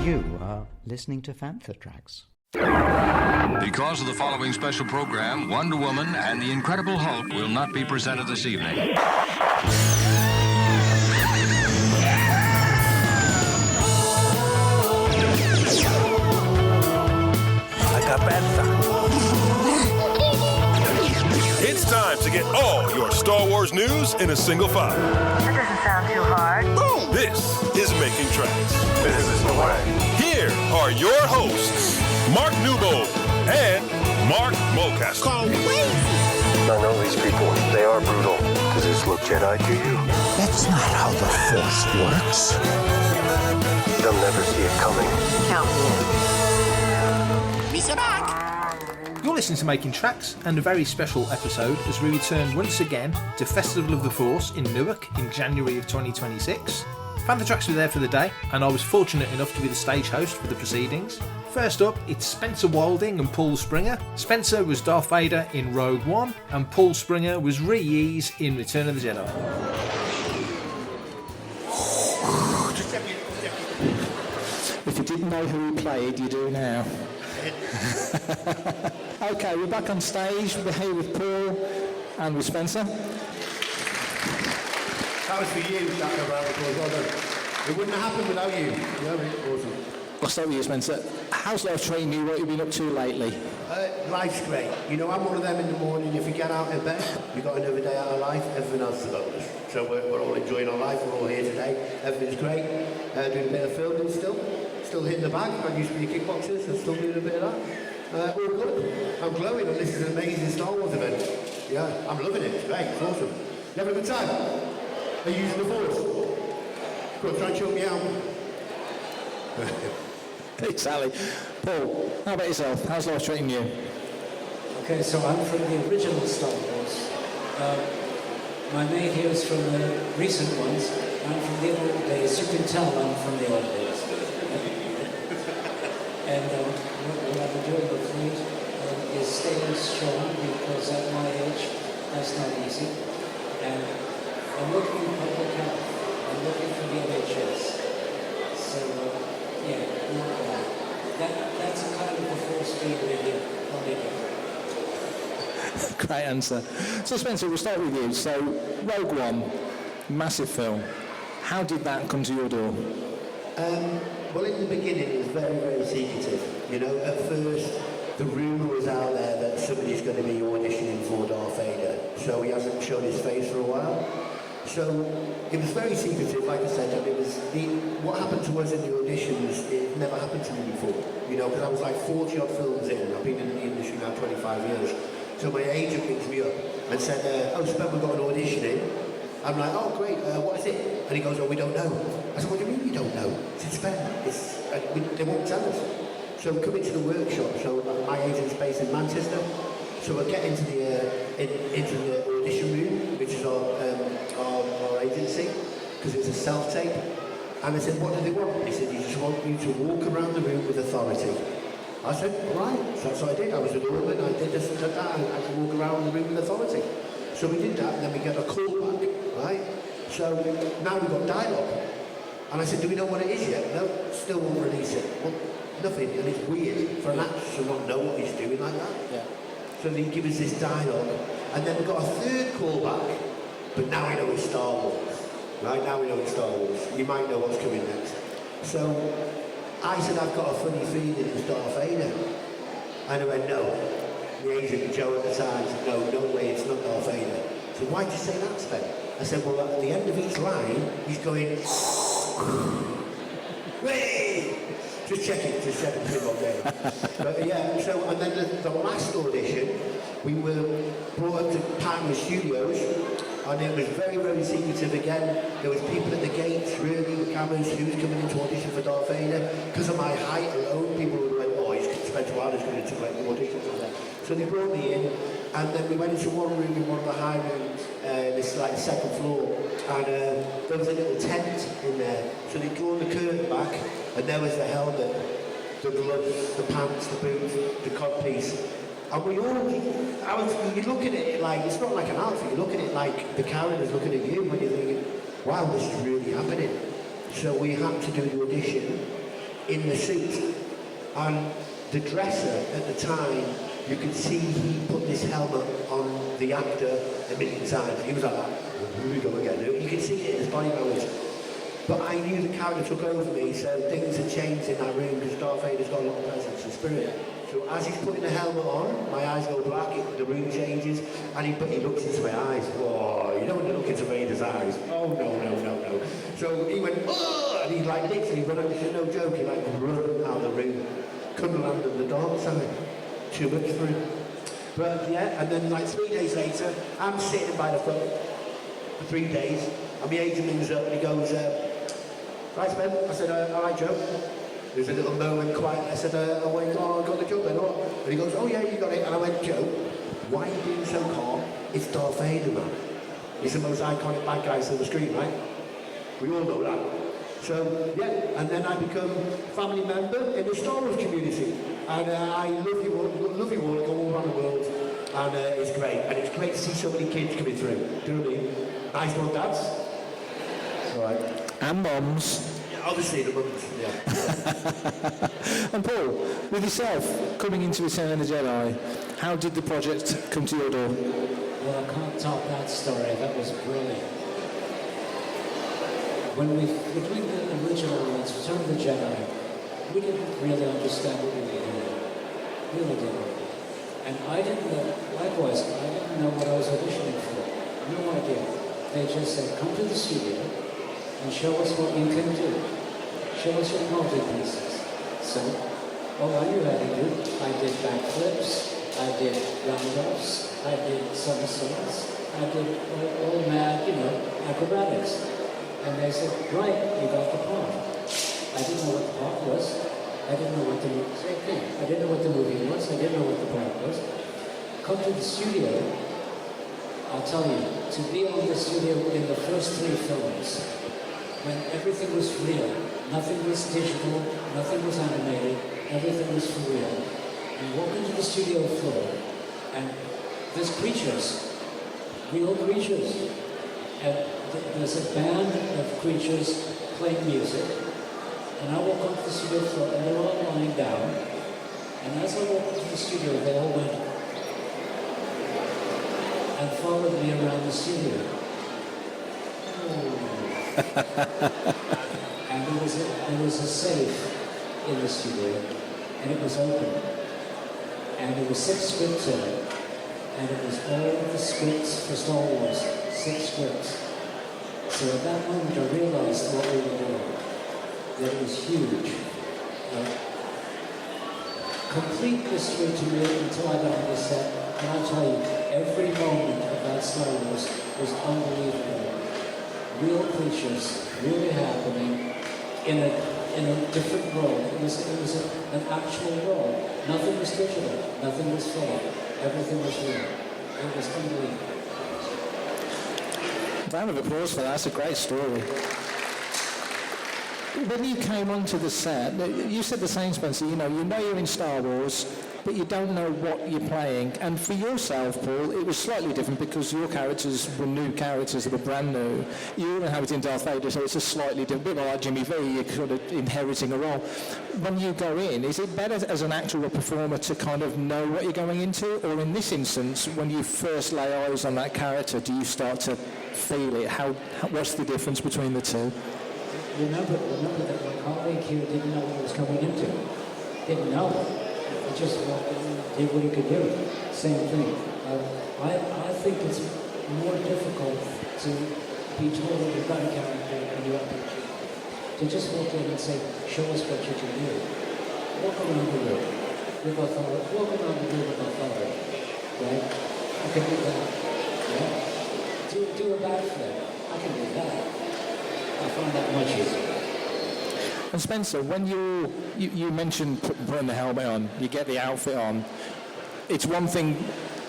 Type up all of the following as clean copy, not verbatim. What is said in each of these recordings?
You are listening to Fantha Tracks. Because of the following special program, Wonder Woman and the Incredible Hulk will not be presented this evening. It's time to get all your Star Wars news in a single file. That doesn't sound too hard. Boom! This is Making Tracks. This is the way. Here are your hosts, Mark Newbold and Mark Mulcaster. I know these people. They are brutal. Does this look Jedi to you? That's not how the Force works. They'll never see it coming. Count me in. You're listening to Making Tracks, and a very special episode as we return once again to Festival of the Force in Newark in January of 2026. Fantha Tracks were there for the day, and I was fortunate enough to be the stage host for the proceedings. First up, it's Spencer Wilding and Paul Springer. Spencer was Darth Vader in Rogue One, and Paul Springer was Ree-Yees in Return of the Jedi. If you didn't know who he played, you do now. Okay, we're back on stage. We're here with Paul and with Spencer. That was for you, that round of applause. Well done. It wouldn't have happened without you. Yeah, really awesome. I'll start with you, Spencer. How's life treating you? What have you been up to lately? Life's great. You know, I'm one of them in the morning. If you get out of bed, you've got another day out of life. Everything else is a bonus. So we're all enjoying our life. We're all here today. Everything's great. Doing a bit of filming still. Still hitting the bag. I used to be a kickboxer, so still doing a bit of that. All good. I'm glowing, and this is an amazing Star Wars event. Yeah, I'm loving it. It's great. It's awesome. You having a good time? Are you using the Force? Go on, try and choke me out. Exactly. Paul, how about yourself? How's life treating you? Okay, so I'm from the original Star Wars. My mate here is from the recent ones. I'm from the old days. You can tell I'm from the old days. And what I've been doing of late is staying strong, because at my age, that's not easy. And I'm looking at public health. I'm looking for the NHS. So, yeah, not bad. That's a kind of a force being really on it. Great answer. So, Spencer, we'll start with you. So, Rogue One, massive film. How did that come to your door? Well, in the beginning, it was very, very secretive. You know, at first, the rumour was out there that somebody's going to be auditioning for Darth Vader. So he hasn't shown his face for a while. So it was very secretive, like I said. And it was what happened to us in the auditions. It never happened to me before. You know, because I was like 40 odd films in. I've been in the industry now 25 years. So my agent picked me up and said, "Oh, Spight, we've got an audition in." I'm like, "Oh, great, what is it?" And he goes, "Oh, we don't know." I said, "What do you mean you don't know?" It's in Spain. They won't tell us. So we come into the workshop. So my agent's based in Manchester. So we get into the audition room, which is our agency, because it's a self-tape. And I said, "What do they want?" He said, "They just want you to walk around the room with authority." I said, "Right." So that's what I did. I was an orphan. I did this and did that. I could walk around the room with authority. So we did that, and then we got a call back, right? So now we've got dialogue. And I said, "Do we know what it is yet?" "No, still won't release it." "Well, nothing." And it's weird for an actor to not know what he's doing like that. Yeah. So they give us this dialogue, and then we got a third call back, but now we know it's Star Wars. Right, now we know it's Star Wars. You might know what's coming next. So I said, "I've got a funny feeling it's Darth Vader." And I went, "No." The agent, Joe at the time, said, "No way, it's not Darth Vader." So why'd you say that, Spen? I said, "Well, at the end of each line, he's going, "Way!" Just checking thing all day. But yeah, so, and then the last audition, we were brought up to Palmer Studios, and it was very, very secretive again. There was people at the gates, really, with cameras, who's coming in to audition for Darth Vader. Because of my height alone, people would have went, "Oh, he's spent a while, he's going to like the auditions and that." So they brought me in, and then we went into one room in one of the high rooms, this like second floor, and there was a little tent in there. So they'd drawn the curtain back, and there was the helmet, the gloves, the pants, the boots, the codpiece. And you look at it like, it's not like an outfit, you look at it like the character's looking at you when you're thinking, wow, this is really happening. So we had to do the audition in the suit. And the dresser at the time, you could see he put this helmet on the actor a million times. He was like that, here we go again. You could see it in his body language. But I knew the character took over me, so things had changed in that room because Darth Vader's got a lot of presence and spirit. So as he's putting the helmet on, my eyes go black, the room changes, and he looks into my eyes. Oh, you don't want to look into Vader's eyes. Oh, no. So he went, oh, and he like literally run out, no joke, he like run out of the room. Couldn't land on the dark side. Too much for him. But yeah, and then like 3 days later, I'm sitting by the foot for 3 days, and my agent rings up and he goes, right, Ben? I said, all right, Joe. There's a little moment quiet. I said, I got the job then, what? And he goes, oh yeah, you got it. And I went, Joe, why are you being so calm? It's Darth Vader, man. He's the most iconic bad guy on the screen, right? We all know that. So, yeah, and then I become family member in the Star Wars community. And I love you all, go all around the world. And it's great. And it's great to see so many kids coming through. Do you know what I mean? Nice one, dads. All right. And moms. Obviously the mums, yeah. And Paul, with yourself coming into Return of the Jedi, how did the project come to your door? Well, I can't top that story. That was brilliant. Between the original ones, Return of the Jedi, we didn't really understand what we were doing. Really didn't. And I didn't know, likewise, I didn't know what I was auditioning for. No idea. They just said, come to the studio and show us what you can do. Show us your multi-pieces. So, all I knew how to do, I did backflips, I did roundoffs, I did somersaults, I did all mad, acrobatics. And they said, right, you got the part. I didn't know what the part was. I didn't know what the movie was. Same thing. I didn't know what the movie was. I didn't know what the part was. Come to the studio, I'll tell you, to be on the studio in the first 3 films, when everything was real, nothing was digital, nothing was animated, everything was for real. You walk into the studio floor, and there's creatures, real creatures. And there's a band of creatures playing music, and I walk onto the studio floor, and they're all lying down. And as I walked into the studio, they all went and followed me around the studio. And there was a safe in the studio, and it was open. And there were 6 scripts in it, and it was all of the scripts for Star Wars, 6 scripts. So at that moment I realized what we were doing, that it was huge. Complete mystery to me until I got on the set, and I'll tell you, every moment of that Star Wars was unbelievable. Real creatures, really happening in a different world. It was an actual world. Nothing was digital, nothing was fake, everything was real. It was unbelievable. Round of applause for that. That's a great story. When you came onto the set, you said the same, Spencer, you know you're in Star Wars, but you don't know what you're playing. And for yourself, Paul, it was slightly different because your characters were new characters that were brand new. You were inhabiting Darth Vader, so it's a slightly different, bit more like Jimmy V, you're kind of inheriting a role. When you go in, is it better as an actor or performer to kind of know what you're going into? Or in this instance, when you first lay eyes on that character, do you start to feel it? What's the difference between the two? Remember that my colleague here didn't know what he was coming into. Didn't know. He just walked in and did what he could do. Same thing. I think it's more difficult to be told that you've got a character and you have to just walk in and say, show us what you can do. Walk around the room with authority. Walk around the room with authority. Right? I can do that. Yeah? Do a backflip. I can do that. I find that much easier. And Spencer, when you mentioned putting the helmet on, you get the outfit on. It's one thing,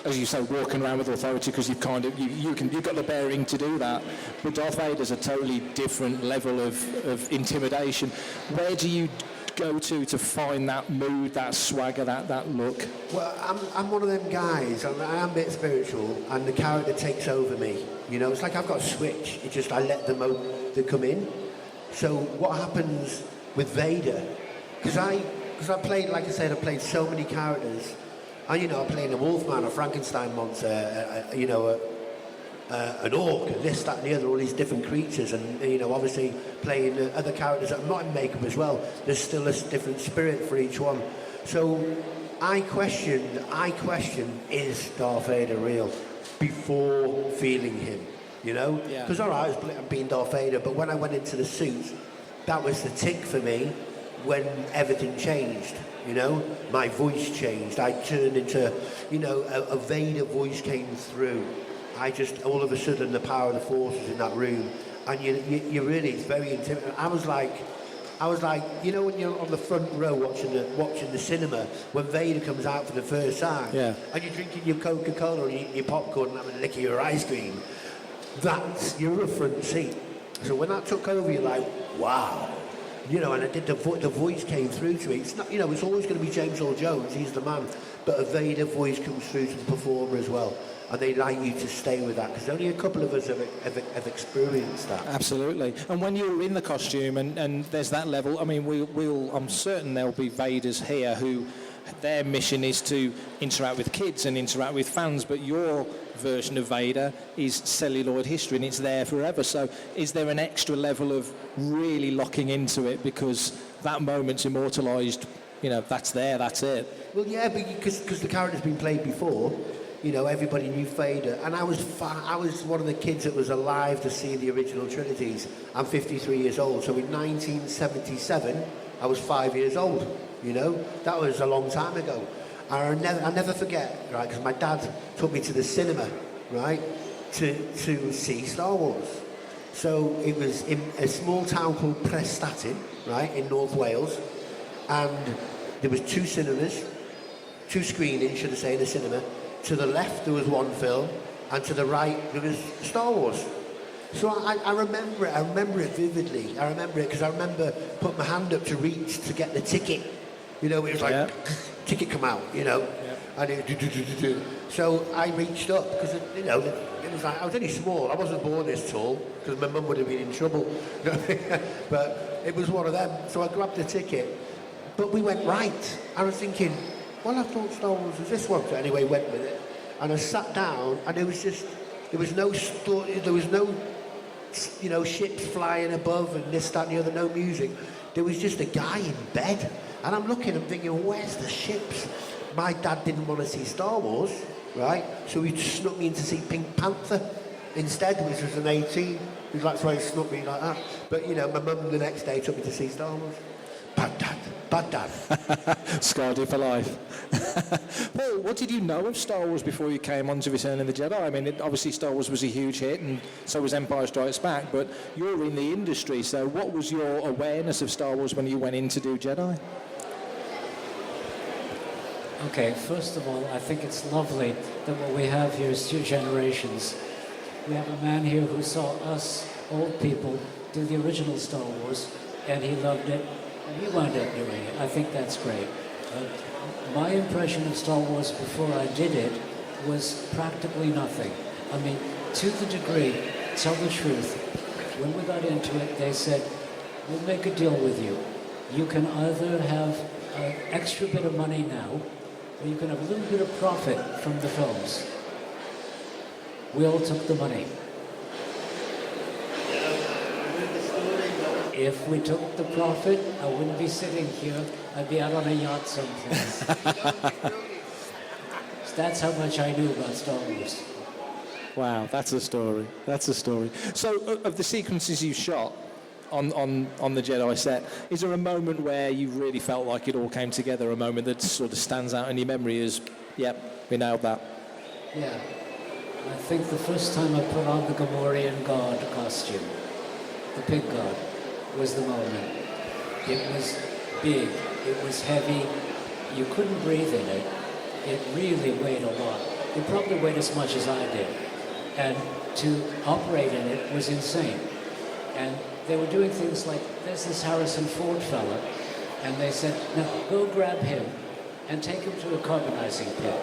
as you say, walking around with authority because you've got the bearing to do that. But Darth Vader's a totally different level of intimidation. Where do you go to find that mood, that swagger, that look? Well, I'm one of them guys. I am a bit spiritual, and the character takes over me. It's like I've got a switch. It's just I let them come in. So what happens with Vader Because I played, like I said, I played so many characters. And, you know, I played a Wolfman, a Frankenstein monster, an orc, this, that and the other, all these different creatures. And, you know, obviously playing other characters that are not in makeup as well. There's still a different spirit for each one. So I questioned, is Darth Vader real? Before feeling him, you know? Because, all right, I was being Darth Vader, but when I went into the suit, that was the tick for me when everything changed, you know? My voice changed. I turned into, you know, a Vader voice came through. I just, all of a sudden, the power of the Force was in that room. And you really, it's very intimidating. I was like, you know, when you're on the front row watching the cinema, when Vader comes out for the first time, and you're drinking your Coca-Cola and eating your popcorn and having a lick of your ice cream, you're a front seat. So when that took over, you're like, wow. You know, and I did the voice came through to me. It's not, you know, it's always going to be James Earl Jones, he's the man, but a Vader voice comes through to the performer as well. And they like you to stay with that, because only a couple of us have experienced that. Absolutely. And when you're in the costume and there's that level, I mean, I'm certain there'll be Vaders here who their mission is to interact with kids and interact with fans, but your version of Vader is celluloid history and it's there forever. So is there an extra level of really locking into it because that moment's immortalised, you know, that's there, that's it? Well, yeah, because the character's been played before. You know, everybody knew Vader, and I was one of the kids that was alive to see the original trilogies. I'm 53 years old, so in 1977, I was 5 years old. You know, that was a long time ago. I'll never forget, right? Because my dad took me to the cinema, right, to see Star Wars. So it was in a small town called Prestatyn, right, in North Wales, and there was two cinemas, two screenings, should I say, in the cinema. To the left there was one film, and to the right there was Star Wars. So I remember it vividly. I remember it because I remember putting my hand up to reach to get the ticket. You know, it was like, ticket come out, you know. And it, so I reached up because, you know, it was like, I was only small. I wasn't born this tall because my mum would have been in trouble. But it was one of them. So I grabbed the ticket. But we went right. I was thinking, well, I thought Star Wars was this one. So anyway, went with it. And I sat down, and there was no story, there was no, you know, ships flying above and this, that, and the other, no music. There was just a guy in bed. And I'm looking, I'm thinking, where's the ships? My dad didn't want to see Star Wars, right? So he snuck me in to see Pink Panther instead, which was an 18. That's why he snuck me like that. But, you know, my mum the next day took me to see Star Wars. Bad dad. Scarred you for life. Paul, what did you know of Star Wars before you came on to Return of the Jedi? I mean, obviously Star Wars was a huge hit, and so was Empire Strikes Back, but you're in the industry, so what was your awareness of Star Wars when you went in to do Jedi? Okay, first of all, I think it's lovely that what we have here is two generations. We have a man here who saw us, old people, do the original Star Wars, and he loved it, and he wound up doing it. I think that's great. My impression of Star Wars before I did it was practically nothing. I mean, to the degree, tell the truth, when we got into it, they said, we'll make a deal with you. You can either have an extra bit of money now, or you can have a little bit of profit from the films. We all took the money. If we took the profit, I wouldn't be sitting here. I'd be out on a yacht someplace. So that's how much I knew about Star Wars. Wow, that's a story. That's a story. So, of the sequences you shot on the Jedi set, is there a moment where you really felt like it all came together, a moment that sort of stands out in your memory as, yep, we nailed that? Yeah. I think the first time I put on the Gamorrean God costume, the pig god, was the moment. It was big, it was heavy, you couldn't breathe in it. It really weighed a lot. It probably weighed as much as I did. And to operate in it was insane. And they were doing things like, there's this Harrison Ford fella, and they said, now go grab him and take him to a carbonizing pit.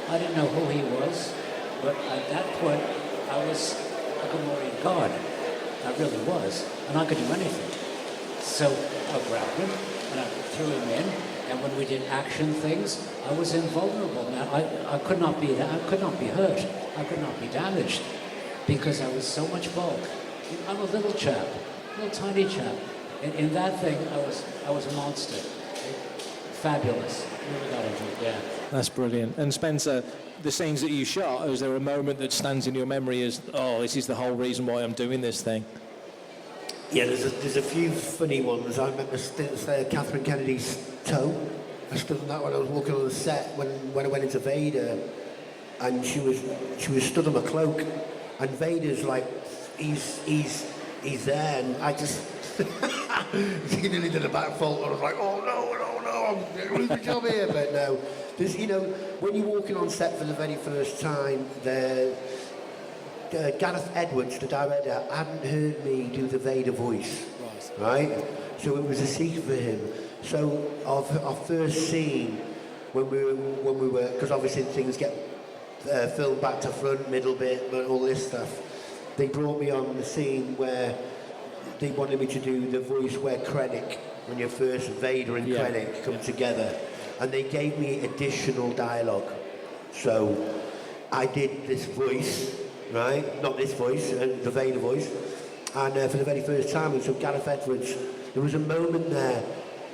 I didn't know who he was, but at that point, I was a Gamorrean god. I really was, and I could do anything. So I grabbed him and I threw him in. And when we did action things, I was invulnerable. Now I could not be hurt. I could not be damaged because I was so much bulk. I'm a little chap, little tiny chap. In that thing, I was a monster. Fabulous. Really got into it. Yeah. That's brilliant. And Spencer, the scenes that you shot, is there a moment that stands in your memory as, oh, this is the whole reason why I'm doing this thing? Yeah, there's a few funny ones. I remember Catherine Kennedy's toe. I stood on that when I was walking on the set when I went into Vader, and she was stood on my cloak, and Vader's like, he's there, and I just he nearly did a backflip. I was like, oh no, I'm losing my job here. But no, there's, you know, when you're walking on set for the very first time, Gareth Edwards, the director, hadn't heard me do the Vader voice, right? So it was a secret for him. So our first scene, when we were, because obviously things get filmed back to front, middle bit, and all this stuff, they brought me on the scene where they wanted me to do the voice where Krennic, when your first Vader and Krennic come together, and they gave me additional dialogue. So I did this voice, right? Not this voice, the Vader voice. And for the very first time, and so Gareth Edwards, there was a moment there,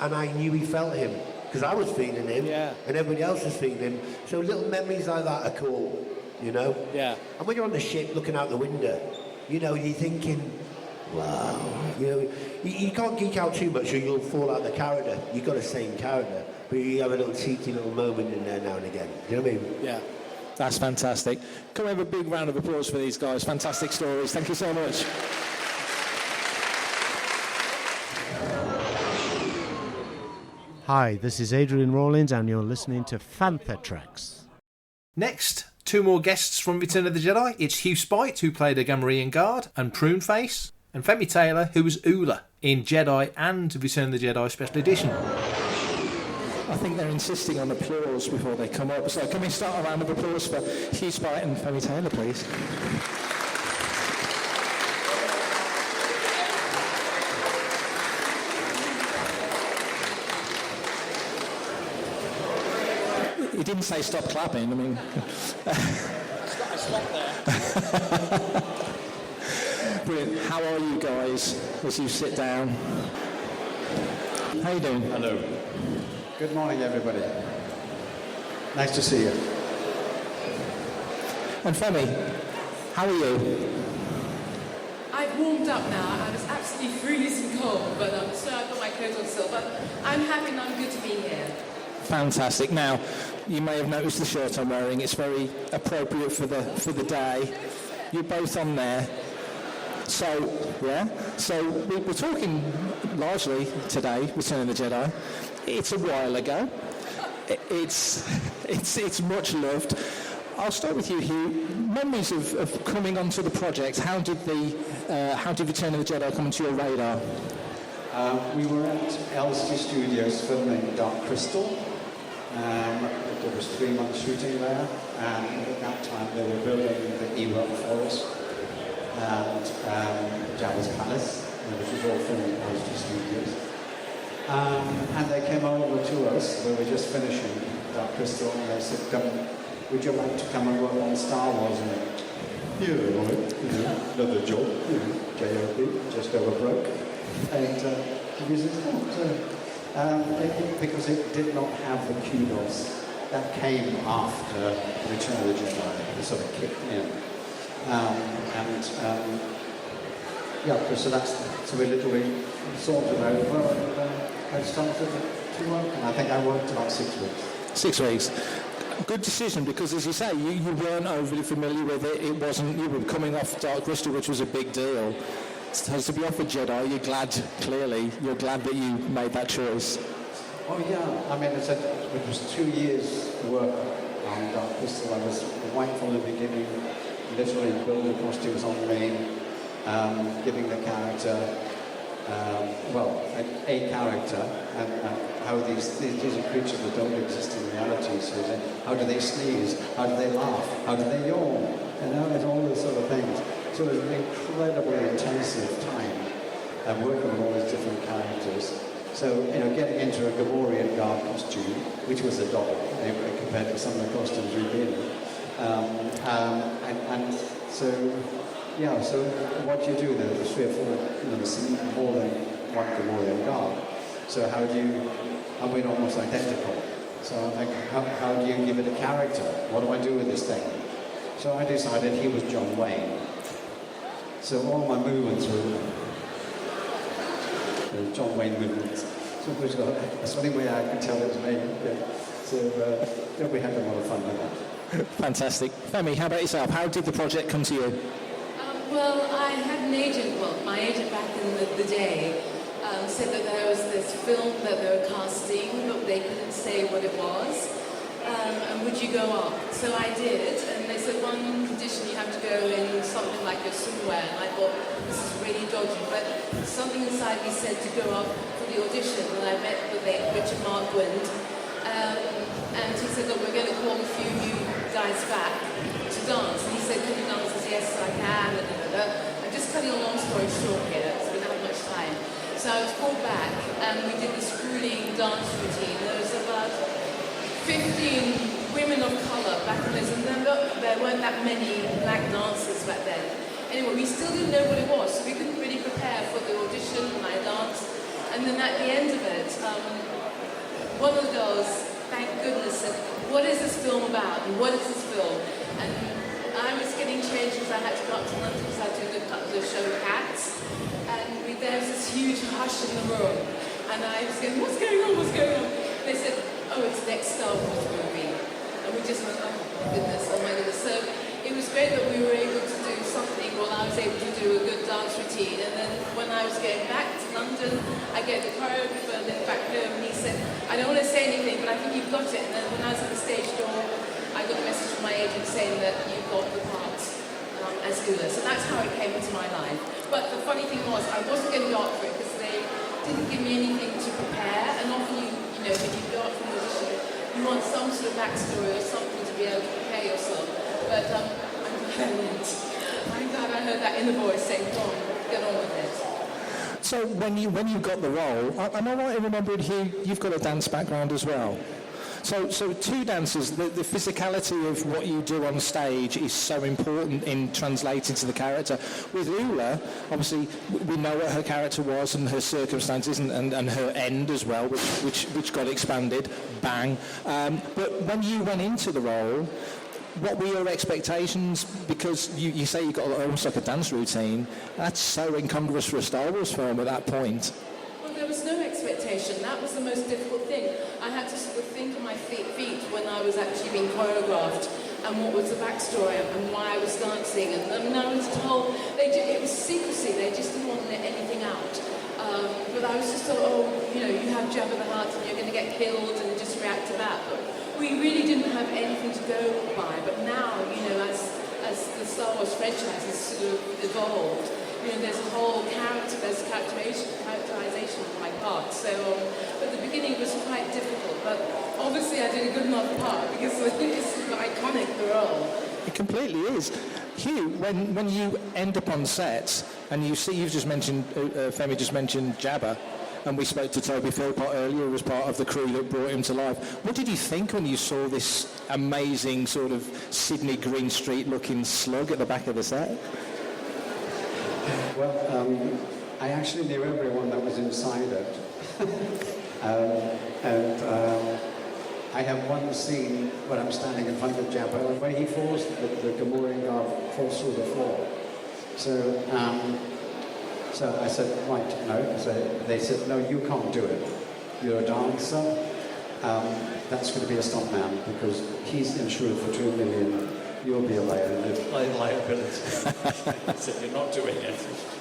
and I knew he felt him, because I was feeling him, and everybody else was feeling him. So little memories like that are cool, you know? Yeah. And when you're on the ship looking out the window, you know, you're thinking, wow, you know, you can't geek out too much or you'll fall out of the character. You've got to stay in character, but you have a little cheeky little moment in there now and again. Do you know what I mean? Yeah. That's fantastic. Can we have a big round of applause for these guys? Fantastic stories. Thank you so much. Hi, this is Adrian Rawlins and you're listening to Fantha Tracks. Next, two more guests from Return of the Jedi. It's Hugh Spight, who played a Gamorrean guard, and Pruneface, and Femi Taylor, who was Oola in Jedi and Return of the Jedi Special Edition. I think they're insisting on applause before they come up. So can we start a round of applause for Hugh Spight and Femi Taylor, please? He didn't say stop clapping, I mean... I stopped there. Brilliant. How are you guys as you sit down? How you doing? Hello. Good morning, everybody. Nice to see you. And Femi, how are you? I've warmed up now. I was absolutely freezing cold, but so I've got my coat on still. But I'm happy and I'm good to be here. Fantastic. Now, you may have noticed the shirt I'm wearing. It's very appropriate for the day. You're both on there. So, yeah. So we're talking largely today, Return of the Jedi. It's a while ago. It's much loved. I'll start with you, Hugh. Memories of coming onto the project. How did Return of the Jedi come onto your radar? We were at LSD Studios filming Dark Crystal. There was 3 months shooting there, and at that time they were building the Ewok Forest and Jabba's Palace, which was all filmed at LSD Studios. And they came over to us. We were just finishing Dark Crystal, and they said, would you like to come and work on Star Wars? And yeah, right, another job, JOB, just over broke. And we said, because it did not have the kudos that came after Return of the Jedi, it sort of kicked in. So we literally sorted over and I started to work, and I think I worked about 6 weeks. 6 weeks. Good decision, because as you say, you weren't overly familiar with it. It wasn't, you were coming off Dark Crystal, which was a big deal. So to be offered Jedi, you're glad that you made that choice. Oh yeah, I mean, it was 2 years work on Dark Crystal. I was right from the beginning, literally building costumes on me, giving the character, a character, and how these are creatures that don't exist in reality. So how do they sneeze? How do they laugh? How do they yawn? It's all those sort of things. So it was an incredibly intensive time working with all these different characters. So, getting into a Gamorrean guard costume, which was a doddle compared to some of the costumes we've been in. So what do you do? There's 3 or 4, there's more than one Gamorrean guard. So how we're almost identical. So I'm like, how do you give it a character? What do I do with this thing? So I decided he was John Wayne. So all my movements were John Wayne movements. So that's the only way I can tell it was me. Yeah. So we had a lot of fun with that. Fantastic. Femi, how about yourself? How did the project come to you? Well, I had an agent, my agent back in the day said that there was this film that they were casting, but they couldn't say what it was. And would you go up? So I did, and they said one condition, you have to go in something like your swimwear, and I thought, this is really dodgy, but something inside me said to go up for the audition, and I met the late Richard Markwind, and he said, look, we're going to call a few new guys back to dance, and he said, can you dance? I said, yes, I can, I'm just cutting a long story short here, so we don't have much time. So I was called back, and we did this grueling dance routine. There was about 15 women of colour back in those, and there weren't that many black dancers back then. Anyway, we still didn't know what it was, so we couldn't really prepare for the audition, and I danced. And then at the end of it, one of the girls, thank goodness, said, what is this film about, and what is this film? And I was getting changed because I had to go up to London because I had to do the show Cats. And there was this huge hush in the room. And I was going, what's going on, what's going on? They said, oh, it's the next Star Wars movie. And we just went, oh my goodness. So it was great that we were able to do something while I was able to do a good dance routine. And then when I was going back to London, I get the choreographer and then back home, and he said, I don't want to say anything, but I think you've got it. And then when I was at the stage door, I got a message from my agent saying that you've got the part as Ula. So that's how it came into my life. But the funny thing was, I wasn't going to go up for it because they didn't give me anything to prepare. And often, when you go up for an audition, you want some sort of backstory or something to be able to prepare yourself. But I'm glad I went. I'm glad I heard that inner voice saying, come on, get on with it. So when you got the role, am I right in remembering, Hugh, you've got a dance background as well? So two dancers, the physicality of what you do on stage is so important in translating to the character. With Ula, obviously, we know what her character was and her circumstances and her end as well, which got expanded, bang. But when you went into the role, what were your expectations? Because you say you got almost like a dance routine. That's so incongruous for a Star Wars film at that point. There was no expectation. That was the most difficult thing. I had to sort of think on my feet when I was actually being choreographed and what was the backstory and why I was dancing. And I was told, it was secrecy. They just didn't want to let anything out. But I was just told, you have Jabba the Hutt and you're going to get killed and just react to that. But we really didn't have anything to go by. But now, as the Star Wars franchise has sort of evolved, there's a whole character, there's characterization of my part. So, at the beginning it was quite difficult, but obviously I did a good enough part because it's iconic, the role. It completely is. Hugh, when you end up on set and you see, you've just mentioned, Femi just mentioned Jabba, and we spoke to Toby Philpott earlier, who was part of the crew that brought him to life. What did you think when you saw this amazing sort of Sydney Green Street looking slug at the back of the set? Well, I actually knew everyone that was inside it. I have one scene where I'm standing in front of Jabba, and when he falls, the Gamorrean guard falls through the floor. So I said, right, no. So they said, no, you can't do it. You're a dancer. That's going to be a stuntman because he's insured for $2 million. You'll be a liability. I said, you're not doing it.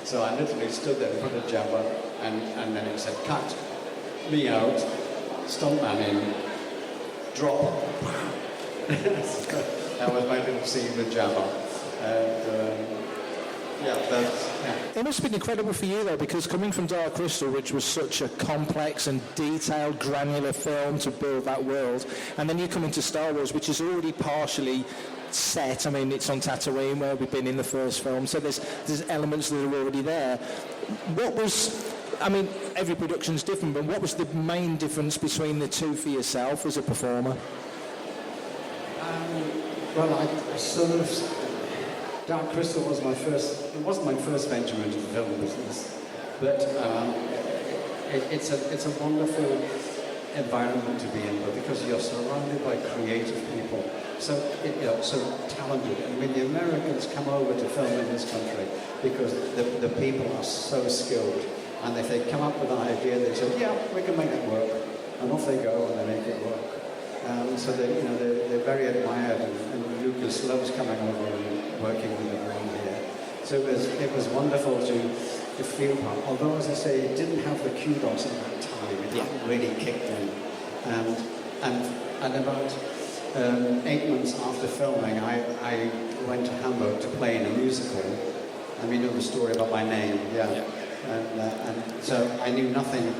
So I literally stood there in front of Jabba, and then he said, cut, me out, stuntman in, drop. That was my little scene with Jabba. And, It must have been incredible for you, though, because coming from Dark Crystal, which was such a complex and detailed, granular film to build that world, and then you come into Star Wars, which is already partially set. I mean, it's on Tatooine where we've been in the first film, so there's elements that are already there. What was I mean, every production's different, but what was the main difference between the two for yourself as a performer? Well, I sort of... Dark Crystal was my first... It wasn't my first venture into the film business, but it's a wonderful environment to be in, but because you're surrounded by creative people, so talented. I mean, the Americans come over to film in this country because the people are so skilled, and if they come up with an idea, they say, yeah, we can make it work, and off they go and they make it work. So they're very admired, and Lucas loves coming over and working with everyone here. So it was wonderful to feel part. Although, as I say, it didn't have the kudos at that time. It hadn't really kicked in. And about 8 months after filming, I went to Hamburg to play in a musical. And we know the story about my name, yeah. And so I knew nothing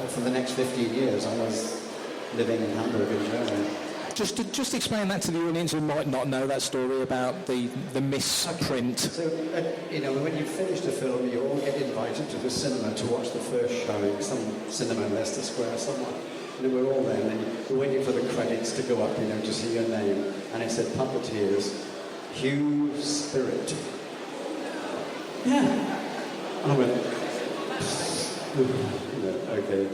for the next 15 years. I was living in Hamburg in Germany. Just explain that to the audience who might not know that story about the misprint. So, when you finish the film, you all get invited to the cinema to watch the first showing, some cinema in Leicester Square somewhere. And we're all there, and we're waiting for the credits to go up, to see your name. And it said, puppeteers, Hugh Spight. Yeah. And I went, okay.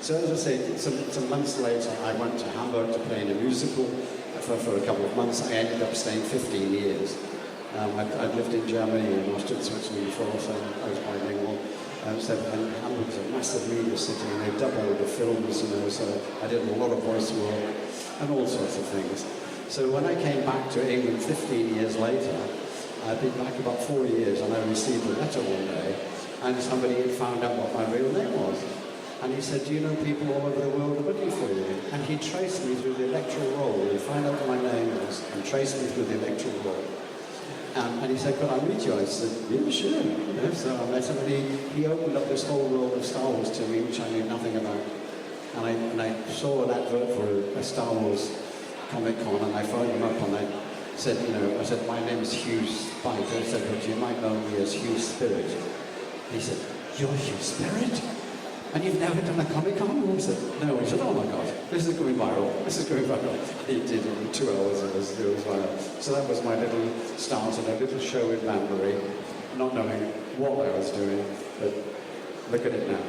So as I say, some months later, I went to Hamburg to play in a musical for a couple of months. I ended up staying 15 years. I'd lived in Germany and Austria, Switzerland before, so I was bilingual. And Hamburg was a massive media city, and they doubled the films, so I did a lot of voice work and all sorts of things. So when I came back to England 15 years later, I'd been back about 4 years, and I received a letter one day, and somebody had found out what my real name was. And he said, do you know people all over the world are looking for you? And he traced me through the electoral roll. He found out what my name was and traced me through the electoral roll. And he said, could I meet you? I said, yeah, sure. So I met him, and he opened up this whole world of Star Wars to me, which I knew nothing about. And I saw an advert for a Star Wars Comic-Con, and I phoned him up, and I said, my name is Hugh Spight. I said, but you might know me as Hugh Spirit. He said, you're Hugh Spirit? And you've never done a Comic-Con? I said, no. He said, oh my God, this is going viral. He did it in 2 hours, it was viral. So that was my little start in a little show in Banbury, not knowing what I was doing, but look at it now.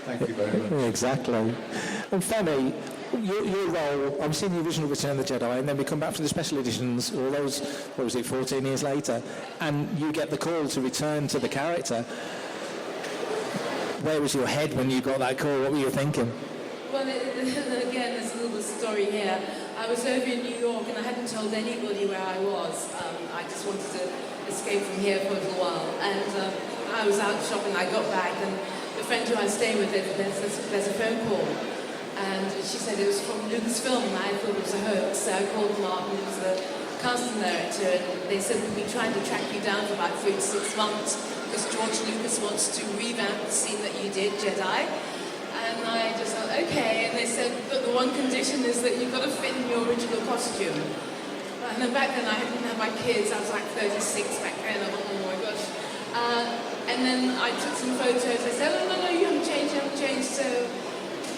Thank you very much. Exactly. And Femi, your role, I've seen the original Return of the Jedi, and then we come back for the special editions, all those, 14 years later, and you get the call to return to the character. Where was your head when you got that call? What were you thinking? Well, again, there's a little story here. I was over in New York, and I hadn't told anybody where I was. I just wanted to escape from here for a little while. And I was out shopping. I got back, and the friend who I was staying with, there's a phone call. And she said it was from Lucasfilm, and I thought it was a hoax. So I called Mark, who was the casting director, and they said, we'll be trying to track you down for about 3 to 6 months, because George Lucas wants to revamp the scene that you did, Jedi. And I just thought, okay. And they said, but the one condition is that you've got to fit in your original costume. And then back then I didn't have my kids. I was like 36 back then. I thought, oh my gosh. And then I took some photos. They said, oh, no, you haven't changed. So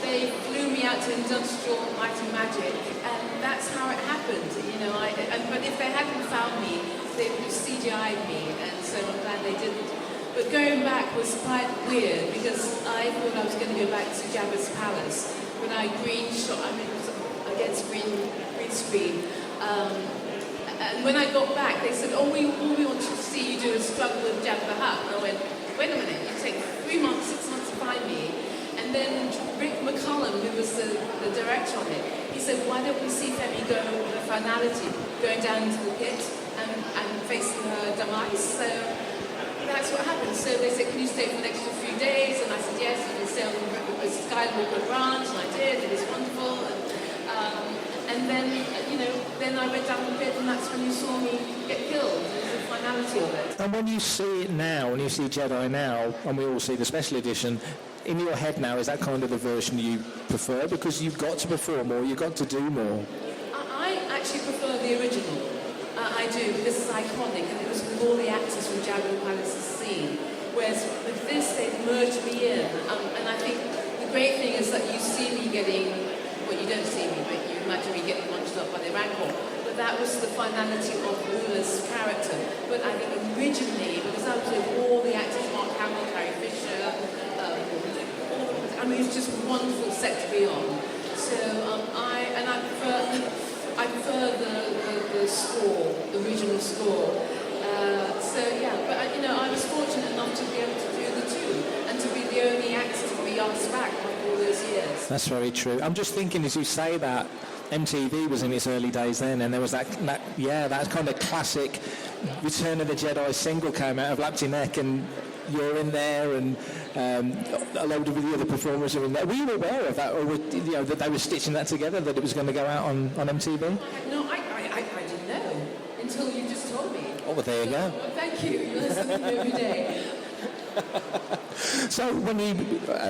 they flew me out to Industrial Light and Magic. And that's how it happened, But if they hadn't found me, they would have CGI'd me. And so I'm glad they didn't. But going back was quite weird, because I thought I was going to go back to Jabba's palace, when I it was against green screen. And when I got back, they said, all we want to see you do is struggle with Jabba the Hutt. And I went, wait a minute, you take 3 months, 6 months to find me. And then Rick McCullum, who was the director on it, he said, why don't we see Femi go with a finality, going down into the pit and facing her demise? So that's what happened. So they said, can you stay for an extra few days? And I said, yes, you can stay on the Skywalker Ranch. And I did. It was wonderful. And then, then I went down the pit, and that's when you saw me get killed. It was the finality of it. And when you see it now, when you see Jedi now, and we all see the special edition, in your head now, is that kind of the version you prefer? Because you've got to perform more, you've got to do more. I actually prefer the original. I do, because it's iconic, and it was with all the actors from Jabba the Palace's scene. Whereas with this, they've merged me in. And I think the great thing is that you see me getting, well, you don't see me, but you imagine me getting munched up by the rancor. But that was the finality of Lula's character. But I think originally, because I was with all the actors, Mark Hamill, Carrie Fisher, I mean, it's just a wonderful set to be on. So I prefer the score, the original score. But I was fortunate enough to be able to do the two, and to be the only actor to be asked back after all those years. That's very true. I'm just thinking as you say that, MTV was in its early days then, and there was that kind of classic Return of the Jedi single came out of Lapty Neck, and you're in there, and a load of the other performers are in there. Were you aware of that, or that they were stitching that together, that it was going to go out on MTV? No, I didn't know until you just told me. Oh, well, there you go. Well, thank you. You listen to me every day. So when you,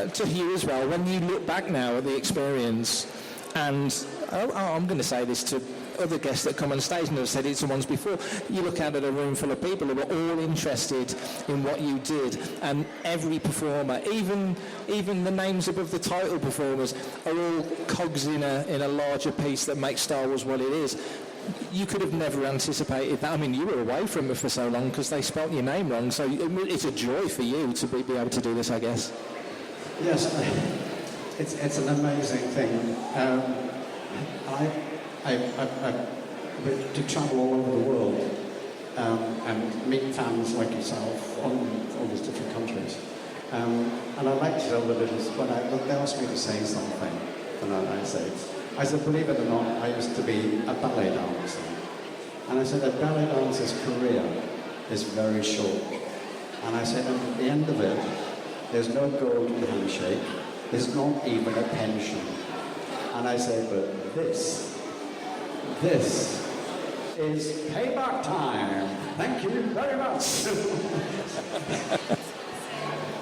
to Hugh as well, when you look back now at the experience, and I'm going to say this to other guests that come on stage, and have said it to ones before, you look out at a room full of people who are all interested in what you did, and every performer, even the names above the title performers, are all cogs in a larger piece that makes Star Wars what it is. You could have never anticipated that. I mean, you were away from it for so long because they spelt your name wrong, so it's a joy for you to be able to do this, I guess. Yes, it's an amazing thing. To travel all over the world and meet fans like yourself on all these different countries. And I like to tell the little, when they ask me to say something, and I said, believe it or not, I used to be a ballet dancer. And I said, a ballet dancer's career is very short. And I said, at the end of it, there's no golden handshake, there's not even a pension. And I say, but this is payback time. Thank you very much.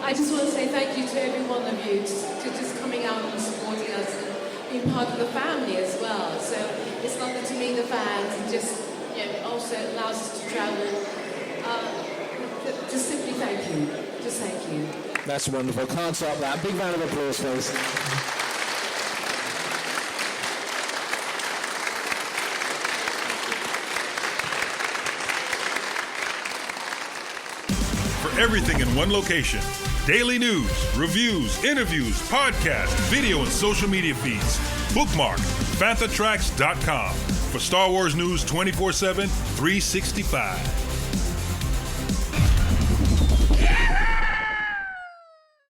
I just want to say thank you to every one of you to just coming out and supporting us and being part of the family as well. So it's lovely to meet the fans, and just also allows us to travel. Just simply thank you. Just thank you. That's wonderful. Can't stop that. Big round of applause, please. Everything in one location. Daily news, reviews, interviews, podcasts, video, and social media feeds. Bookmark FanthaTracks.com for Star Wars news 24/7, 365.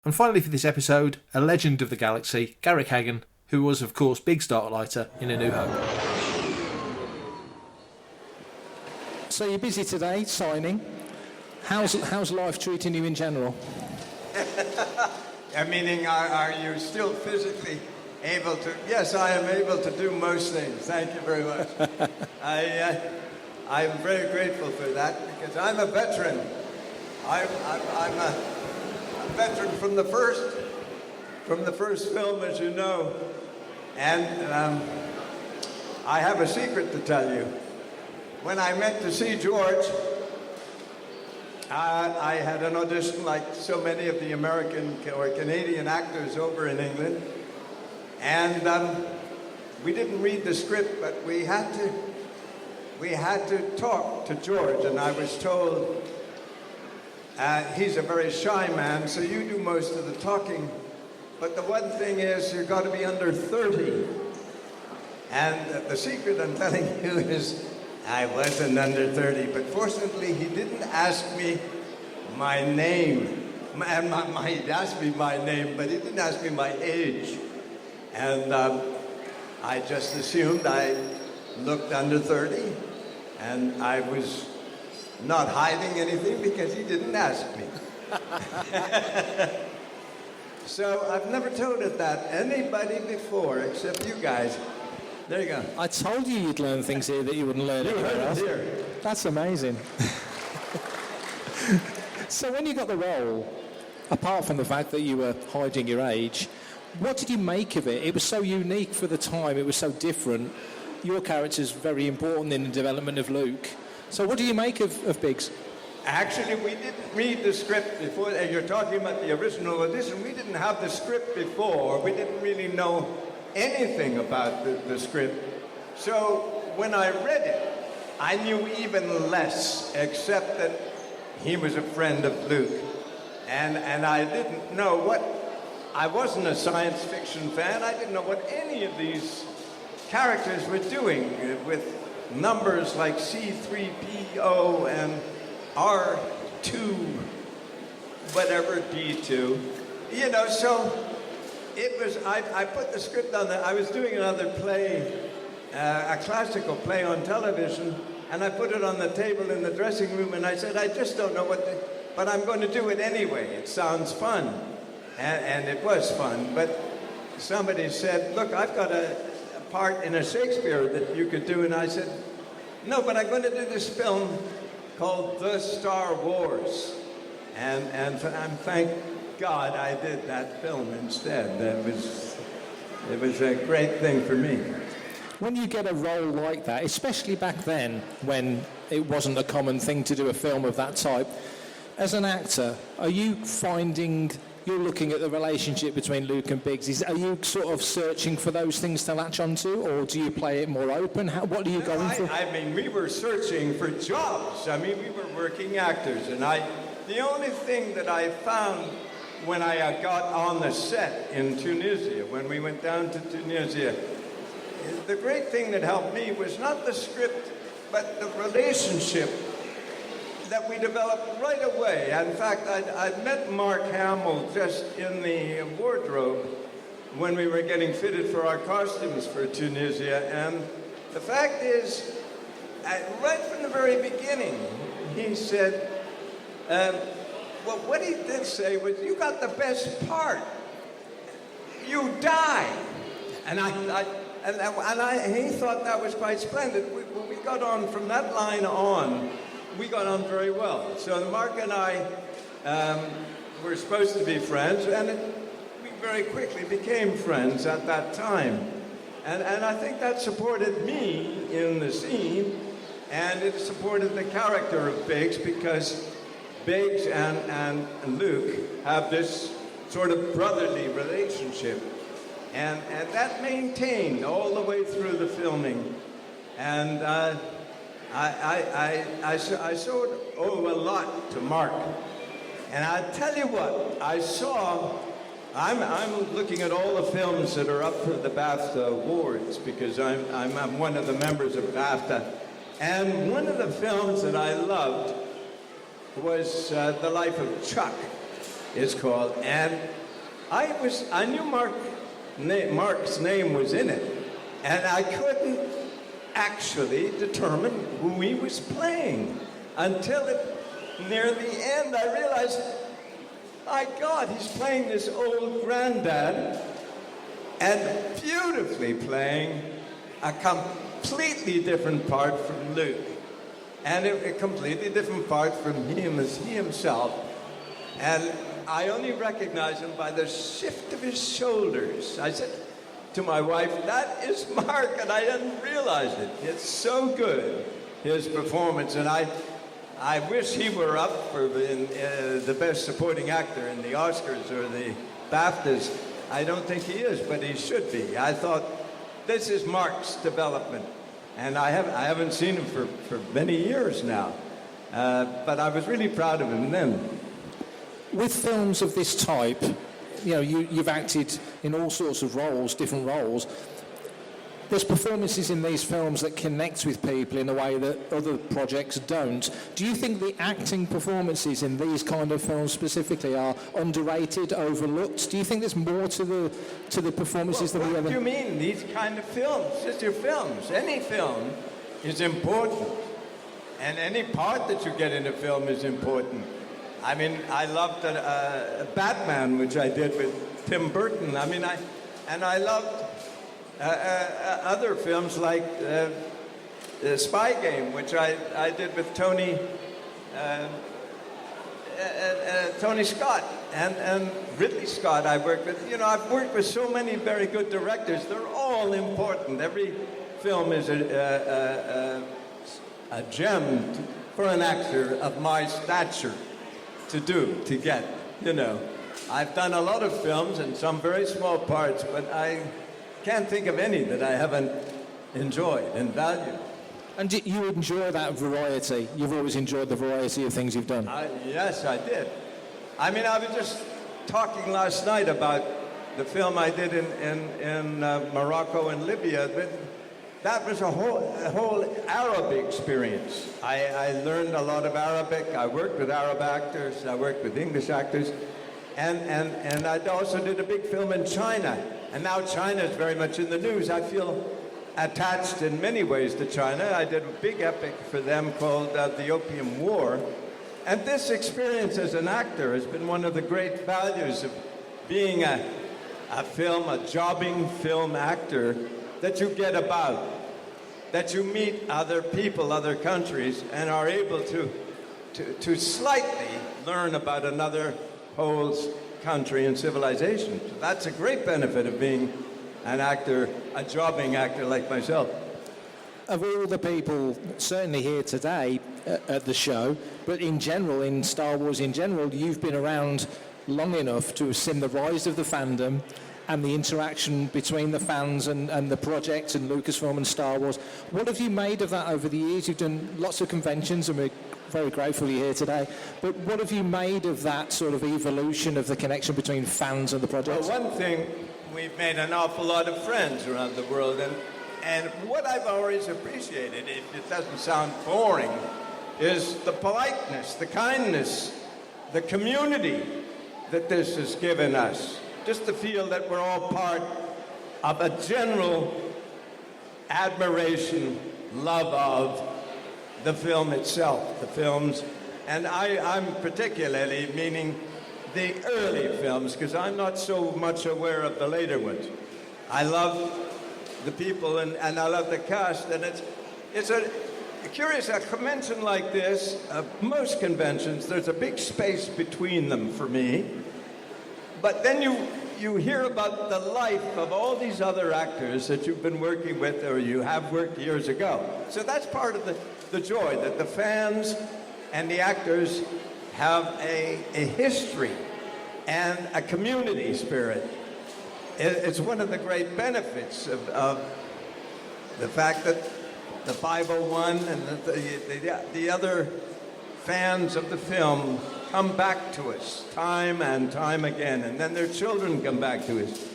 And finally for this episode, a legend of the galaxy, Garrick Hagon, who was of course Big Starlighter in A New Hope. So you're busy today, signing. How's life treating you in general? Meaning, are you still physically able to? Yes, I am able to do most things. Thank you very much. I'm very grateful for that, because I'm a veteran. I'm a veteran from the first film, as you know. And I have a secret to tell you. When I went to see George, I had an audition like so many of the American or Canadian actors over in England, and we didn't read the script, but we had to talk to George, and I was told he's a very shy man, so you do most of the talking, but the one thing is you've got to be under 30, and the secret I'm telling you is I wasn't under 30, but fortunately he didn't ask me my name. He asked me my name, but he didn't ask me my age. And I just assumed I looked under 30, and I was not hiding anything because he didn't ask me. So I've never told it that anybody before except you guys. There you go. I told you you'd learn things here that you wouldn't learn anywhere else. Here. That's amazing. So when you got the role, apart from the fact that you were hiding your age, what did you make of it? It was so unique for the time. It was so different. Your character's very important in the development of Luke. So what do you make of Biggs? Actually, we didn't read the script before. You're talking about the original audition. We didn't have the script before. We didn't really know anything about the script. So when I read it, I knew even less, except that he was a friend of Luke. And I didn't know what... I wasn't a science fiction fan. I didn't know what any of these characters were doing with numbers like C3PO and R2, whatever, D2. You know, so it was, I put the script on I was doing another play, a classical play on television, and I put it on the table in the dressing room, and I said, I just don't know but I'm going to do it anyway. It sounds fun. And it was fun, but somebody said, look, I've got a part in a Shakespeare that you could do, and I said, no, but I'm going to do this film called The Star Wars. And thank God I did that film instead. It was a great thing for me. When you get a role like that, especially back then when it wasn't a common thing to do a film of that type, as an actor, are you finding... You're looking at the relationship between Luke and Biggs. Are you sort of searching for those things to latch onto, or do you play it more open? What are you going for? I mean, we were searching for jobs. I mean, we were working actors, and the only thing that I found when I got on the set in Tunisia, when we went down to Tunisia, the great thing that helped me was not the script, but the relationship that we developed right away. In fact, I'd met Mark Hamill just in the wardrobe when we were getting fitted for our costumes for Tunisia. And the fact is, right from the very beginning, he said, well, what he did say was, you got the best part. You die. And he thought that was quite splendid. We got on from that line on. We got on very well. So Mark and I were supposed to be friends, and we very quickly became friends at that time. And I think that supported me in the scene, and it supported the character of Biggs, because Biggs and Luke have this sort of brotherly relationship. And that maintained all the way through the filming. And I sort of owe a lot to Mark. And I tell you what, I'm looking at all the films that are up for the BAFTA awards, because I'm one of the members of BAFTA. And one of the films that I loved was The Life of Chuck, it's called. And I knew Mark's name was in it, and I couldn't actually determine who he was playing until near the end I realized, my God, he's playing this old granddad and beautifully playing a completely different part from Luke, and a completely different part from him as he himself. And I only recognized him by the shift of his shoulders. I said to my wife, that is Mark, and I hadn't realized it. It's so good, his performance, and I wish he were up for the Best Supporting Actor in the Oscars or the BAFTAs. I don't think he is, but he should be. I thought, this is Mark's development, and I haven't seen him for many years now, but I was really proud of him then. With films of this type, you know, you've acted in all sorts of roles, different roles. There's performances in these films that connect with people in a way that other projects don't. Do you think the acting performances in these kind of films specifically are underrated, overlooked? Do you think there's more to the performances than we ever... What do you mean, these kind of films? Just your films. Any film is important. And any part that you get in a film is important. I mean, I loved Batman, which I did with Tim Burton. I mean, I loved other films like the Spy Game, which I did with Tony Scott and Ridley Scott. I worked with. You know, I've worked with so many very good directors. They're all important. Every film is a gem for an actor of my stature to do, to get, you know. I've done a lot of films and some very small parts, but I can't think of any that I haven't enjoyed and valued. And you enjoy that variety? You've always enjoyed the variety of things you've done? Yes, I did. I mean, I was just talking last night about the film I did in Morocco and Libya. That was a whole Arab experience. I learned a lot of Arabic. I worked with Arab actors. I worked with English actors. And I also did a big film in China. And now China is very much in the news. I feel attached in many ways to China. I did a big epic for them called The Opium War. And this experience as an actor has been one of the great values of being a jobbing film actor, that you get about, that you meet other people, other countries, and are able to slightly learn about another whole country and civilization. So that's a great benefit of being an actor, a jobbing actor like myself. Of all the people certainly here today at the show, but in general, in Star Wars in general, you've been around long enough to have seen the rise of the fandom and the interaction between the fans and the project and Lucasfilm and Star Wars. What have you made of that over the years? You've done lots of conventions, and we're very grateful you're here today. But what have you made of that sort of evolution of the connection between fans and the project? Well, one thing, we've made an awful lot of friends around the world, and what I've always appreciated, if it doesn't sound boring, is the politeness, the kindness, the community that this has given us. Just to feel that we're all part of a general admiration, love of the film itself, the films. And I'm particularly meaning the early films, because I'm not so much aware of the later ones. I love the people and I love the cast, and it's a curious, a convention like this, most conventions, there's a big space between them for me. But then you hear about the life of all these other actors that you've been working with or you have worked years ago. So that's part of the joy, that the fans and the actors have a history and a community spirit. It's one of the great benefits of the fact that the 501 and the other fans of the film come back to us time and time again, and then their children come back to us.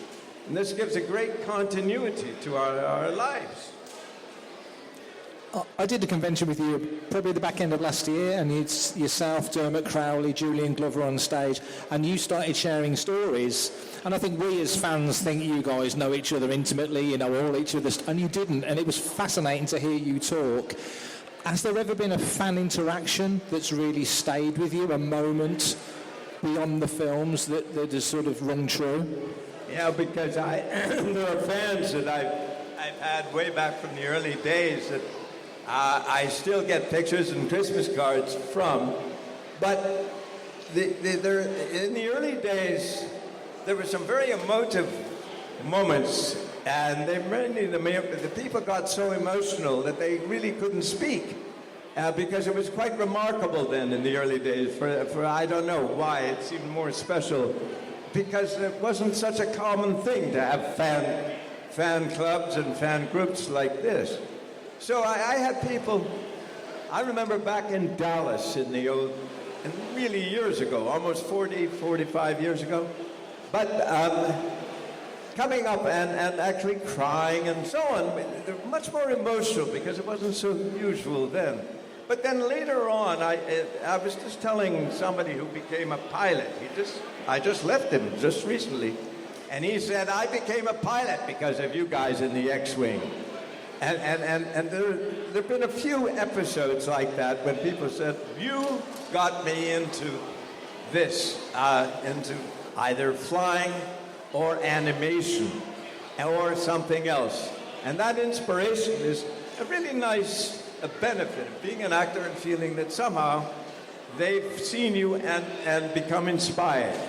And this gives a great continuity to our lives. I did a convention with you probably at the back end of last year, and it's yourself, Dermot Crowley, Julian Glover on stage, and you started sharing stories. And I think we as fans think you guys know each other intimately, you know all each other's, and you didn't, and it was fascinating to hear you talk. Has there ever been a fan interaction that's really stayed with you, a moment beyond the films that has sort of rung true? Yeah, because there are fans that I've had way back from the early days that I still get pictures and Christmas cards from. But in the early days, there were some very emotive moments. And the people got so emotional that they really couldn't speak, because it was quite remarkable then in the early days. For I don't know why it seemed more special, because it wasn't such a common thing to have fan clubs and fan groups like this. So I had people. I remember back in Dallas and really years ago, almost 45 years ago, but. Coming up and actually crying and so on. They're much more emotional because it wasn't so usual then. But then later on, I was just telling somebody who became a pilot. I just left him just recently. And he said, I became a pilot because of you guys in the X-Wing. And there have been a few episodes like that when people said, you got me into this, into either flying or animation, or something else. And that inspiration is a really nice benefit of being an actor and feeling that somehow they've seen you and become inspired.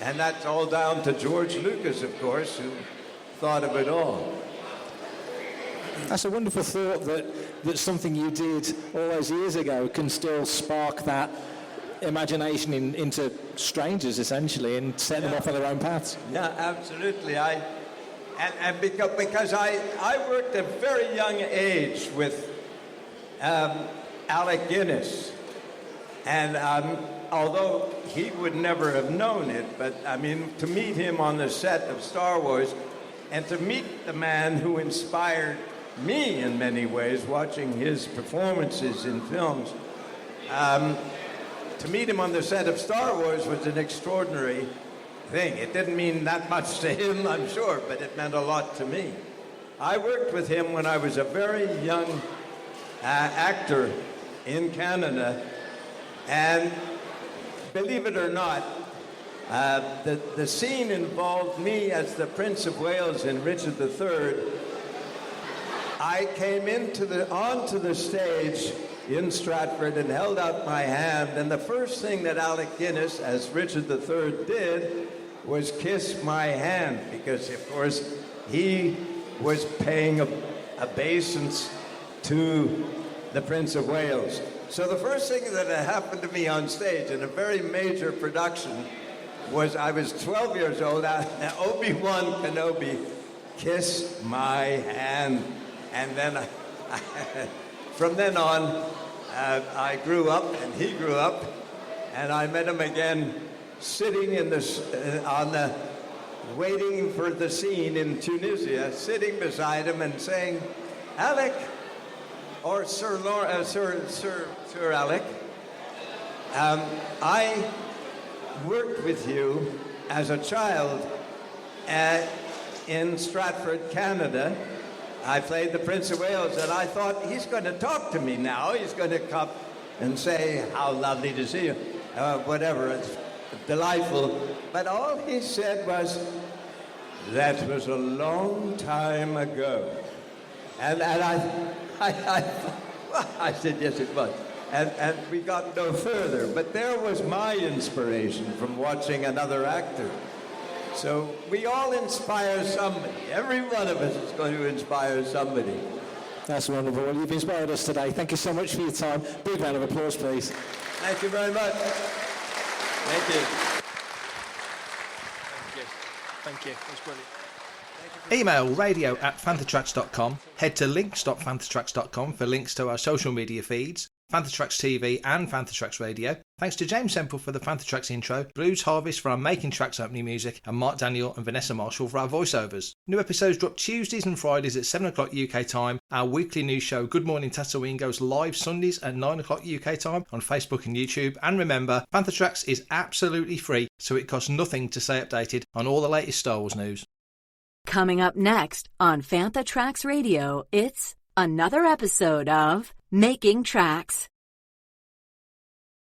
And that's all down to George Lucas, of course, who thought of it all. That's a wonderful thought that something you did all those years ago can still spark that imagination into strangers, essentially, and set them off on their own paths. Yeah, absolutely. Because I worked at a very young age with Alec Guinness, and although he would never have known it, but I mean, to meet him on the set of Star Wars, and to meet the man who inspired me in many ways, watching his performances in films, to meet him on the set of Star Wars was an extraordinary thing. It didn't mean that much to him, I'm sure, but it meant a lot to me. I worked with him when I was a very young actor in Canada, and believe it or not, the scene involved me as the Prince of Wales in Richard III. I came onto the stage in Stratford and held out my hand, and the first thing that Alec Guinness, as Richard III, did was kiss my hand, because, of course, he was paying obeisance to the Prince of Wales. So the first thing that happened to me on stage in a very major production was I was 12 years old, and Obi-Wan Kenobi kissed my hand. And then from then on, I grew up, and he grew up, and I met him again sitting waiting for the scene in Tunisia, sitting beside him and saying, Alec, or Sir Alec, I worked with you as a child in Stratford, Canada. I played the Prince of Wales, and I thought, he's going to talk to me now. He's going to come and say, how lovely to see you, whatever. It's delightful. But all he said was, that was a long time ago. And I said, yes, it was. And we got no further. But there was my inspiration from watching another actor. So we all inspire somebody. Every one of us is going to inspire somebody. That's wonderful. Well, you've inspired us today. Thank you so much for your time. Big round of applause, please. Thank you very much. Thank you. Thank you. That's brilliant. Email radio@fanthatracks.com. Head to links.fanthatracks.com for links to our social media feeds, Fantha Tracks TV and Fantha Tracks Radio. Thanks to James Semple for the Fantha Tracks intro, Blues Harvest for our Making Tracks opening music, and Mark Daniel and Vanessa Marshall for our voiceovers. New episodes drop Tuesdays and Fridays at 7 o'clock UK time. Our weekly news show Good Morning Tatooine goes live Sundays at 9 o'clock UK time on Facebook and YouTube. And remember, Fantha Tracks is absolutely free, so it costs nothing to stay updated on all the latest Star Wars news. Coming up next on Fantha Tracks Radio, it's another episode of Making Tracks.